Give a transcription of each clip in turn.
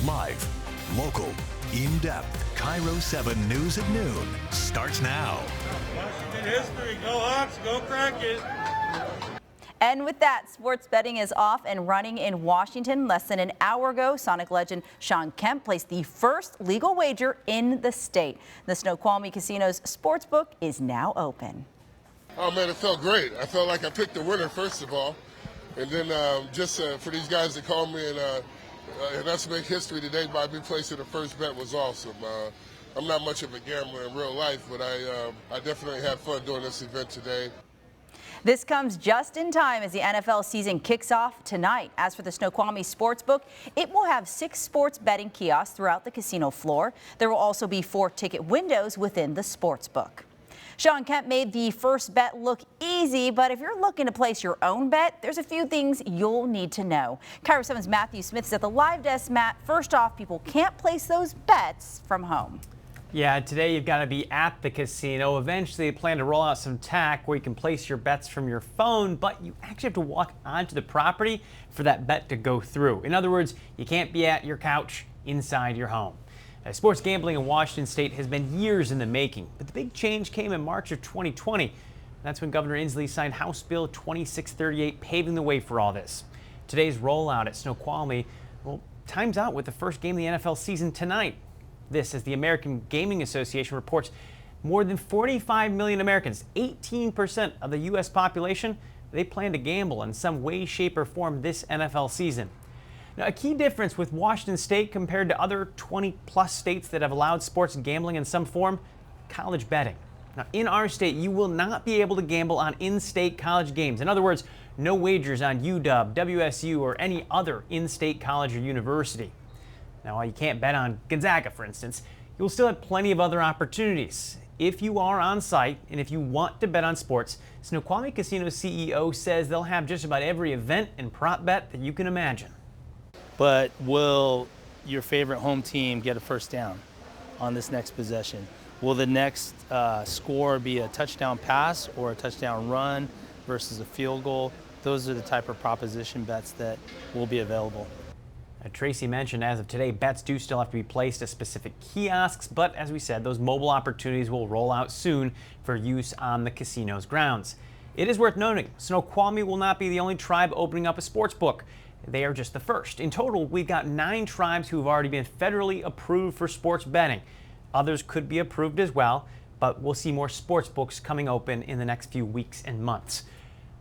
Live, local, in-depth, Cairo 7 News at noon starts now. Washington history. Go Hawks, go Kraken. And with that, sports betting is off and running in Washington. Less than an hour ago, Sonic legend Shawn Kemp placed the first legal wager in the state. The Snoqualmie Casino's sportsbook is now open. Oh, man, it felt great. I felt like I picked the winner, first of all. And then just for these guys to call me and us make history today by me placing the first bet was awesome. I'm not much of a gambler in real life, but I definitely had fun doing this event today. This comes just in time as the NFL season kicks off tonight. As for the Snoqualmie Sportsbook, it will have 6 sports betting kiosks throughout the casino floor. There will also be 4 ticket windows within the sportsbook. Shawn Kemp made the first bet look easy, but if you're looking to place your own bet, there's a few things you'll need to know. Cairo 7's Matthew Smith is at the live desk. Matt, first off, people can't place those bets from home. Yeah, today you've got to be at the casino. Eventually, they plan to roll out some tech where you can place your bets from your phone, but you actually have to walk onto the property for that bet to go through. In other words, you can't be at your couch inside your home. Sports gambling in Washington state has been years in the making, but the big change came in March of 2020. That's when Governor Inslee signed House Bill 2638, paving the way for all this. Today's rollout at Snoqualmie, well, times out with the first game of the NFL season tonight. This, as the American Gaming Association reports, more than 45 million Americans, 18% of the U.S. population, they plan to gamble in some way, shape, or form this NFL season. Now, a key difference with Washington state compared to other 20-plus states that have allowed sports gambling in some form, college betting. Now, in our state, you will not be able to gamble on in-state college games. In other words, no wagers on UW, WSU, or any other in-state college or university. Now, while you can't bet on Gonzaga, for instance, you'll still have plenty of other opportunities. If you are on site and if you want to bet on sports, Snoqualmie Casino's CEO says they'll have just about every event and prop bet that you can imagine. But will your favorite home team get a first down on this next possession? Will the next score be a touchdown pass or a touchdown run versus a field goal? Those are the type of proposition bets that will be available. Tracy mentioned as of today, bets do still have to be placed at specific kiosks, but as we said, those mobile opportunities will roll out soon for use on the casino's grounds. It is worth noting, Snoqualmie will not be the only tribe opening up a sports book. They are just the first. In total, we've got 9 tribes who have already been federally approved for sports betting. Others could be approved as well, but we'll see more sports books coming open in the next few weeks and months.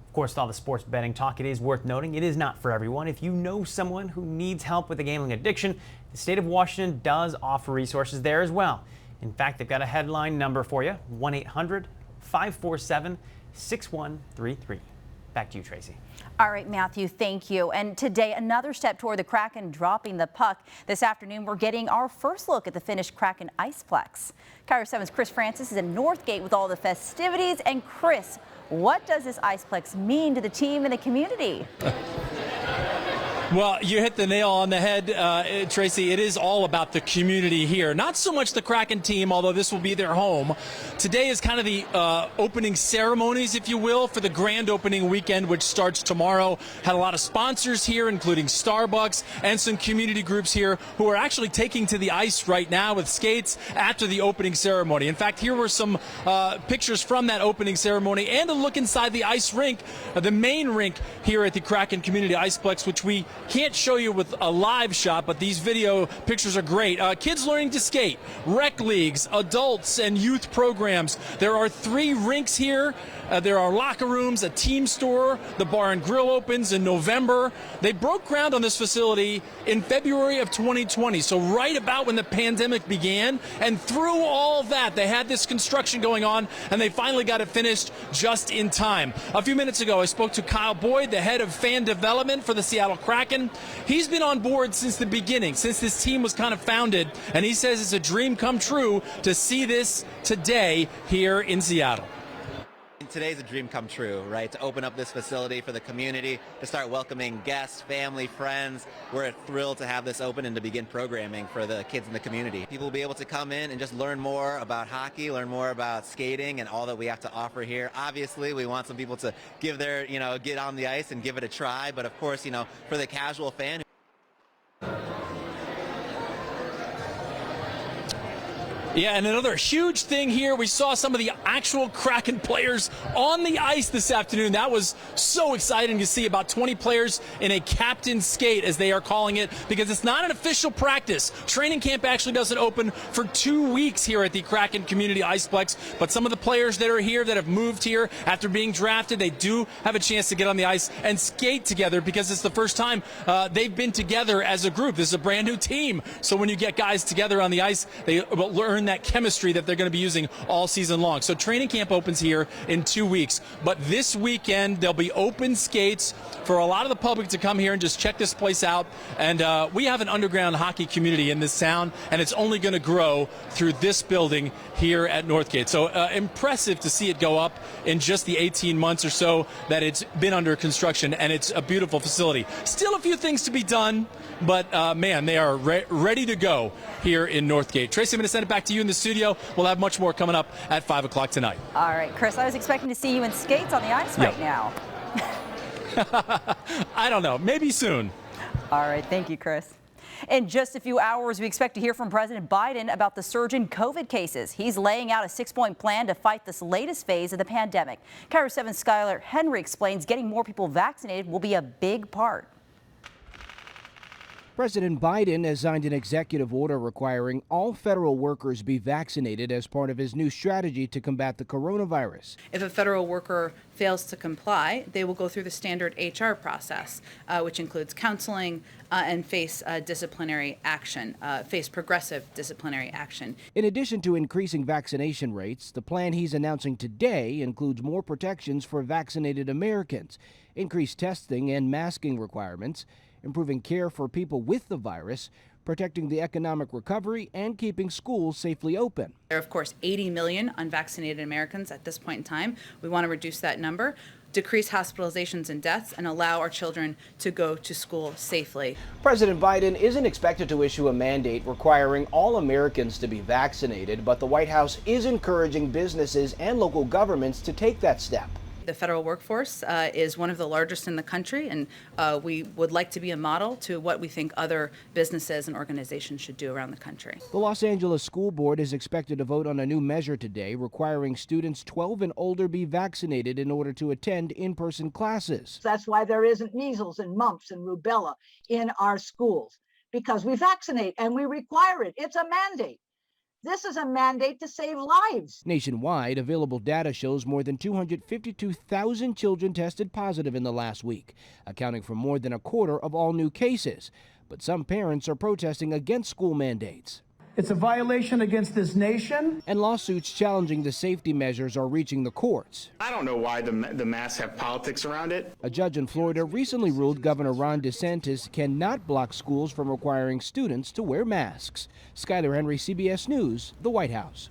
Of course, with all the sports betting talk, it is worth noting it is not for everyone. If you know someone who needs help with a gambling addiction, the state of Washington does offer resources there as well. In fact, they've got a headline number for you, 1-800-547-6133. Back to you, Tracy. All right, Matthew, thank you. And today, another step toward the Kraken dropping the puck. This afternoon, we're getting our first look at the finished Kraken Iceplex. Cairo 7's Chris Francis is in Northgate with all the festivities. And Chris, what does this Iceplex mean to the team and the community? Well, you hit the nail on the head, Tracy. It is all about the community here. Not so much the Kraken team, although this will be their home. Today is kind of the opening ceremonies, if you will, for the grand opening weekend, which starts tomorrow. Had a lot of sponsors here, including Starbucks and some community groups here who are actually taking to the ice right now with skates after the opening ceremony. In fact, here were some pictures from that opening ceremony and a look inside the ice rink, the main rink here at the Kraken Community Iceplex, which we can't show you with a live shot, but these video pictures are great. Kids learning to skate, rec leagues, adults, and youth programs. There are 3 rinks here. There are locker rooms, a team store. The bar and grill opens in November. They broke ground on this facility in February of 2020, so right about when the pandemic began. And through all that, they had this construction going on, and they finally got it finished just in time. A few minutes ago, I spoke to Kyle Boyd, the head of fan development for the Seattle Kraken. He's been on board since the beginning, since this team was kind of founded, and he says it's a dream come true to see this today here in Seattle. Today's a dream come true, right? To open up this facility for the community, to start welcoming guests, family, friends. We're thrilled to have this open and to begin programming for the kids in the community. People will be able to come in and just learn more about hockey, learn more about skating and all that we have to offer here. Obviously, we want some people to give their, get on the ice and give it a try. But of course, for the casual fan, Yeah, and another huge thing here, we saw some of the actual Kraken players on the ice this afternoon. That was so exciting to see. About 20 players in a captain skate, as they are calling it, because it's not an official practice. Training camp actually doesn't open for 2 weeks here at the Kraken Community Iceplex, but some of the players that are here that have moved here after being drafted, they do have a chance to get on the ice and skate together because it's the first time they've been together as a group. This is a brand new team, so when you get guys together on the ice, they will learn that chemistry that they're going to be using all season long. So training camp opens here in 2 weeks, but this weekend there'll be open skates for a lot of the public to come here and just check this place out. And we have an underground hockey community in this town, and it's only going to grow through this building here at Northgate. So impressive to see it go up in just the 18 months or so that it's been under construction, and it's a beautiful facility. Still a few things to be done, but man, they are ready to go here in Northgate. Tracy, I'm going to send it back to you in the studio. We'll have much more coming up at 5 o'clock tonight. All right, Chris, I was expecting to see you in skates on the ice right now. I don't know. Maybe soon. All right. Thank you, Chris. In just a few hours, we expect to hear from President Biden about the surge in COVID cases. He's laying out a 6-point plan to fight this latest phase of the pandemic. KIRO 7's Skylar Henry explains getting more people vaccinated will be a big part. President Biden has signed an executive order requiring all federal workers be vaccinated as part of his new strategy to combat the coronavirus. If a federal worker fails to comply, they will go through the standard HR process, which includes counseling and face disciplinary action, face progressive disciplinary action. In addition to increasing vaccination rates, the plan he's announcing today includes more protections for vaccinated Americans, increased testing and masking requirements, improving care for people with the virus, protecting the economic recovery, and keeping schools safely open. There are, of course, 80 million unvaccinated Americans at this point in time. We want to reduce that number, decrease hospitalizations and deaths, and allow our children to go to school safely. President Biden isn't expected to issue a mandate requiring all Americans to be vaccinated, but the White House is encouraging businesses and local governments to take that step. The federal workforce is one of the largest in the country, and we would like to be a model to what we think other businesses and organizations should do around the country. The Los Angeles School Board is expected to vote on a new measure today requiring students 12 and older be vaccinated in order to attend in-person classes. That's why there isn't measles and mumps and rubella in our schools, because we vaccinate and we require it. It's a mandate. This is a mandate to save lives. Nationwide, available data shows more than 252,000 children tested positive in the last week, accounting for more than a quarter of all new cases. But some parents are protesting against school mandates. It's a violation against this nation. And lawsuits challenging the safety measures are reaching the courts. I don't know why the masks have politics around it. A judge in Florida recently ruled Governor Ron DeSantis cannot block schools from requiring students to wear masks. Skylar Henry, CBS News, the White House.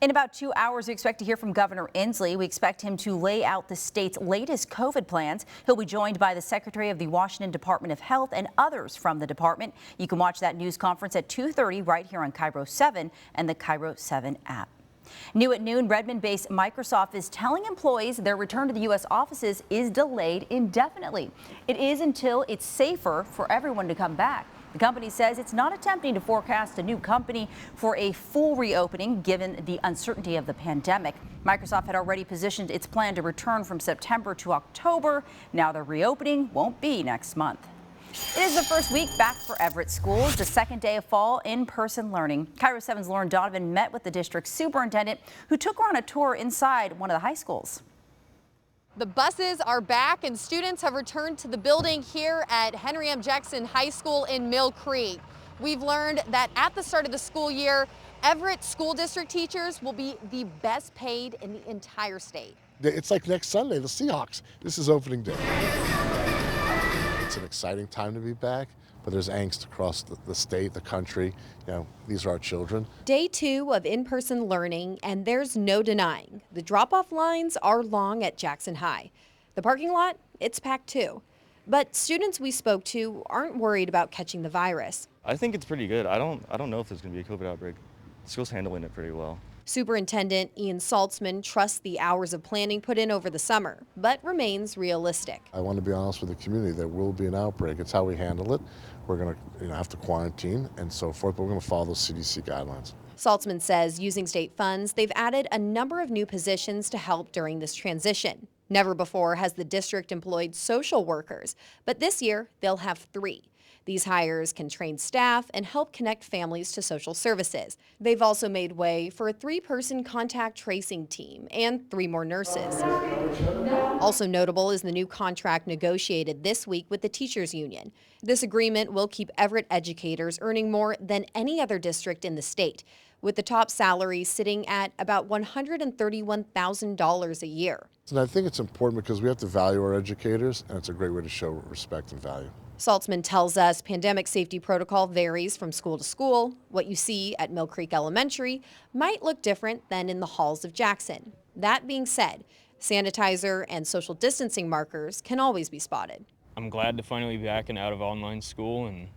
In about 2 hours, we expect to hear from Governor Inslee. We expect him to lay out the state's latest COVID plans. He'll be joined by the Secretary of the Washington Department of Health and others from the department. You can watch that news conference at 2:30 right here on KIRO 7 and the KIRO 7 app. New at noon, Redmond-based Microsoft is telling employees their return to the U.S. offices is delayed indefinitely. It is until it's safer for everyone to come back. The company says it's not attempting to forecast a new company for a full reopening given the uncertainty of the pandemic. Microsoft had already positioned its plan to return from September to October. Now the reopening won't be next month. It is the first week back for Everett schools, the second day of fall in-person learning. KIRO 7's Lauren Donovan met with the district superintendent who took her on a tour inside one of the high schools. The buses are back and students have returned to the building here at Henry M. Jackson High School in Mill Creek. We've learned that at the start of the school year, Everett School District teachers will be the best paid in the entire state. It's like next Sunday, the Seahawks. This is opening day. It's an exciting time to be back, but there's angst across the state, the country. You know, these are our children. Day 2 of in-person learning, and there's no denying the drop-off lines are long at Jackson High. The parking lot, it's packed too. But students we spoke to aren't worried about catching the virus. I think it's pretty good. I don't know if there's going to be a COVID outbreak. The school's handling it pretty well. Superintendent Ian Saltzman trusts the hours of planning put in over the summer, but remains realistic. I want to be honest with the community. There will be an outbreak. It's how we handle it. We're going to have to quarantine and so forth, but we're going to follow those CDC guidelines. Saltzman says using state funds, they've added a number of new positions to help during this transition. Never before has the district employed social workers, but this year they'll have 3. These hires can train staff and help connect families to social services. They've also made way for a 3-person contact tracing team and 3 more nurses. Also notable is the new contract negotiated this week with the teachers union. This agreement will keep Everett educators earning more than any other district in the state, with the top salary sitting at about $131,000 a year. And I think it's important because we have to value our educators, and it's a great way to show respect and value. Saltzman tells us pandemic safety protocol varies from school to school. What you see at Mill Creek Elementary might look different than in the halls of Jackson. That being said, sanitizer and social distancing markers can always be spotted. I'm glad to finally be back and out of online school and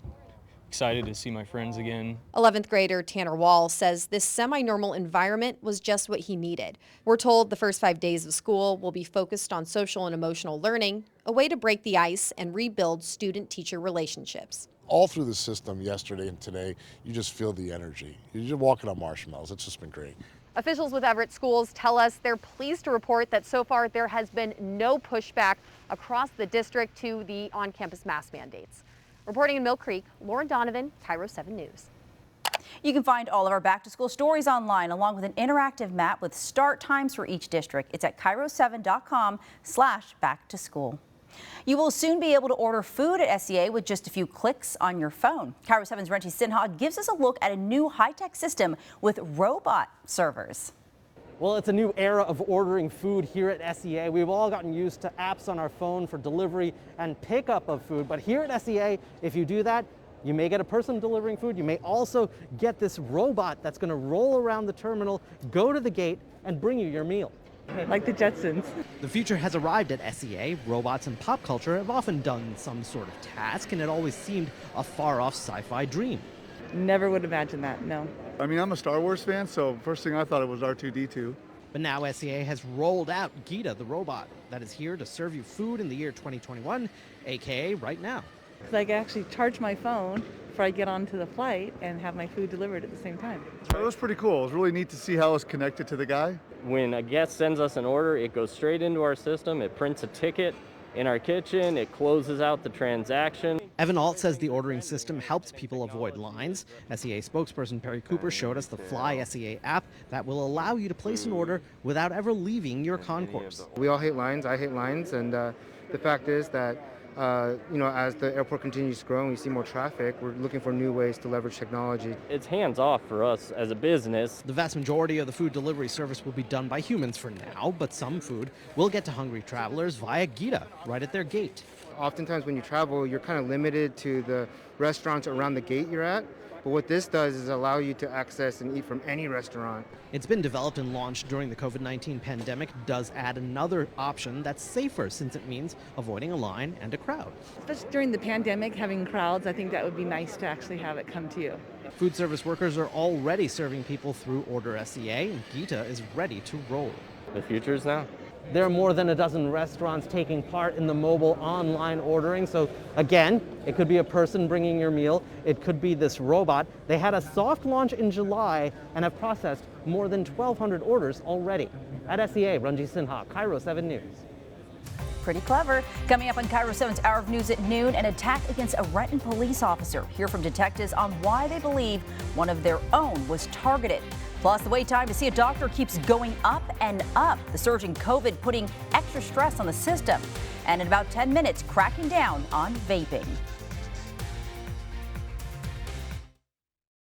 excited to see my friends again. 11th grader Tanner Wall says this semi-normal environment was just what he needed. We're told the first 5 days of school will be focused on social and emotional learning, a way to break the ice and rebuild student-teacher relationships. All through the system yesterday and today, you just feel the energy. You're just walking on marshmallows. It's just been great. Officials with Everett Schools tell us they're pleased to report that so far there has been no pushback across the district to the on-campus mask mandates. Reporting in Mill Creek, Lauren Donovan, KIRO 7 News. You can find all of our back-to-school stories online, along with an interactive map with start times for each district. It's at KIRO7.com/back-to-school. You will soon be able to order food at SEA with just a few clicks on your phone. KIRO 7's Renchi Sinha gives us a look at a new high-tech system with robot servers. Well, it's a new era of ordering food here at SEA. We've all gotten used to apps on our phone for delivery and pickup of food, but here at SEA, if you do that, you may get a person delivering food. You may also get this robot that's going to roll around the terminal, go to the gate, and bring you your meal. Like the Jetsons. The future has arrived at SEA. Robots in pop culture have often done some sort of task, and it always seemed a far-off sci-fi dream. Never would imagine that, no. I mean, I'm a Star Wars fan, so first thing I thought it was R2-D2. But now SEA has rolled out Gita, the robot, that is here to serve you food in the year 2021, aka right now. I can actually charge my phone before I get onto the flight and have my food delivered at the same time. It was pretty cool. It was really neat to see how it's connected to the guy. When a guest sends us an order, it goes straight into our system. It prints a ticket in our kitchen. It closes out the transaction. Evan Alt says the ordering system helps people avoid lines. SEA spokesperson Perry Cooper showed us the Fly SEA app that will allow you to place an order without ever leaving your concourse. We all hate lines. I hate lines. And the fact is that as the airport continues to grow and we see more traffic, we're looking for new ways to leverage technology. It's hands off for us as a business. The vast majority of the food delivery service will be done by humans for now, but some food will get to hungry travelers via Gita right at their gate. Oftentimes when you travel, you're kind of limited to the restaurants around the gate you're at. But what this does is allow you to access and eat from any restaurant. It's been developed and launched during the COVID-19 pandemic, does add another option that's safer since it means avoiding a line and a crowd. Especially during the pandemic, having crowds, I think that would be nice to actually have it come to you. Food service workers are already serving people through Order SEA, and Gita is ready to roll. The future's now. There are more than a dozen restaurants taking part in the mobile online ordering. So again, it could be a person bringing your meal. It could be this robot. They had a soft launch in July and have processed more than 1,200 orders already. At SEA, Ranji Sinha, KIRO 7 News. Pretty clever. Coming up on KIRO 7's Hour of News at noon, an attack against a Renton police officer. Hear from detectives on why they believe one of their own was targeted. Plus, the wait time to see a doctor keeps going up and up. The surge in COVID putting extra stress on the system. And in about 10 minutes, cracking down on vaping.